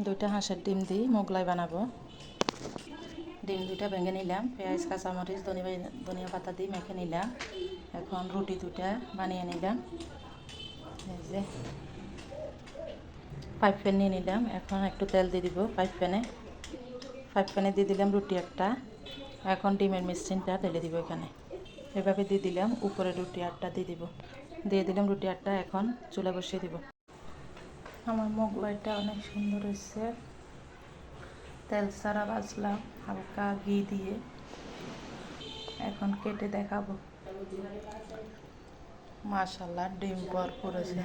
দুইটা হাঁসের ডিম দিয়ে মোগলাই বানাবো। ডিম দুইটা ভেঙে নিলাম, পেঁয়াজ কাঁচামরিচ ধনিয়া পাতা দিয়ে মেখে নিলাম। এখন রুটি দুটা বানিয়ে নিলাম। এই যে পাইপ প্যান নিয়ে নিলাম, এখন একটু তেল দিয়ে দিব পাইপ প্যানে দিয়ে দিলাম রুটি একটা। এখন ডিমের মিশ্রণটা ঢেলে দিব এখানে, এভাবে দিয়ে দিলাম। উপরে রুটি আটটা দিয়ে দিলাম রুটি আটটা। এখন চুলা বসিয়ে দিব। আমার মোগলাইটা অনেক সুন্দর হয়েছে, তেল ছাড়া ভাজলাম হালকা ঘি দিয়ে। এখন কেটে দেখাবো। মাশাআল্লাহ, ডিম ভরপুর হয়েছে।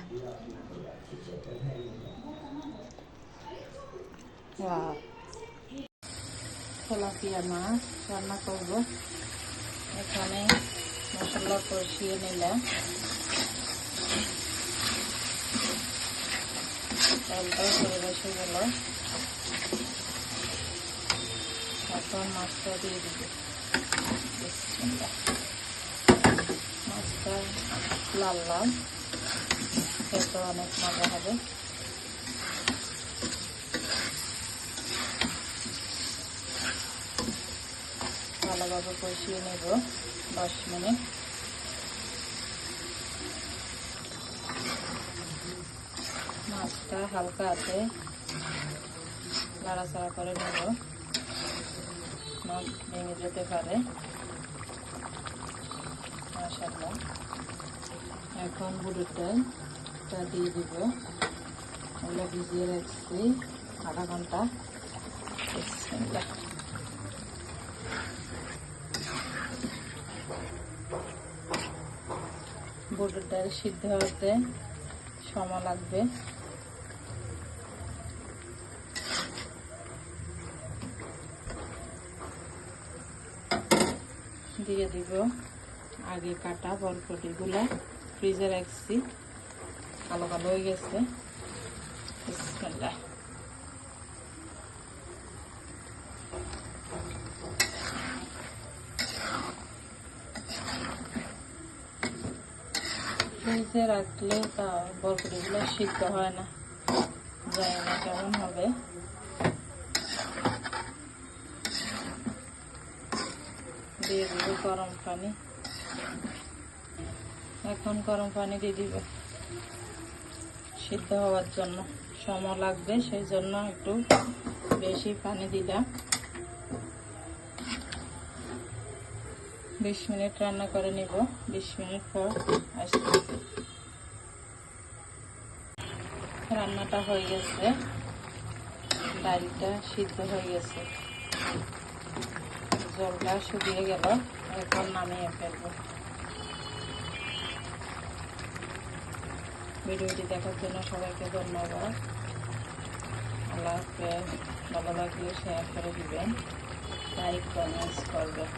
ওয়াও, তেলাপিয়া মাছ রান্না করব। এখানে মশলা কষিয়ে নিলাম, তেলটাও করে বসে গেল। এখন মাছটা দিয়ে দিব। মাছটা লাল লাল, খেতে অনেক মজা হবে। ভালোভাবে কষিয়ে নেব 10 মিনিট। মাছটা হালকা আছে নাড়াচাড়া করে নেব, মাছ ভেঙে যেতে পারে। মাশাআল্লাহ, এখন বুটের ডালটা দিয়ে দিব। ওগুলো ভিজিয়ে রাখছি আধা ঘন্টা। বুটের ডাল সিদ্ধ হতে সময় লাগবে। দিয়ে দিব আগে কাটা বরবটিগুলো, ফ্রিজে রাখছি, কালো কালো হয়ে গেছে। বিসমিল্লাহ। ফ্রিজে রাখলে তা বরবটিগুলো সিদ্ধ হয় না, জানি না কেমন হবে। দিয়ে দিব গরম পানি। এখন গরম পানি দিয়ে দিব, সিদ্ধ হওয়ার জন্য সময় লাগবে, সেই জন্য একটু বেশি পানি দিলাম। 20 মিনিট রান্না করে নিব। 20 মিনিট পর আসতেছি। রান্নাটা হয়ে গেছে, ডালটা সিদ্ধ হয়ে গেছে, জলটা শুকিয়ে গেল। এখন নামিয়ে ফেলবো। ভিডিওটি দেখার জন্য সবাইকে ধন্যবাদ। আল্লাহ হাফেজ। ভালো লাগলে শেয়ার করে দিবেন, লাইক কমেন্টস করবেন।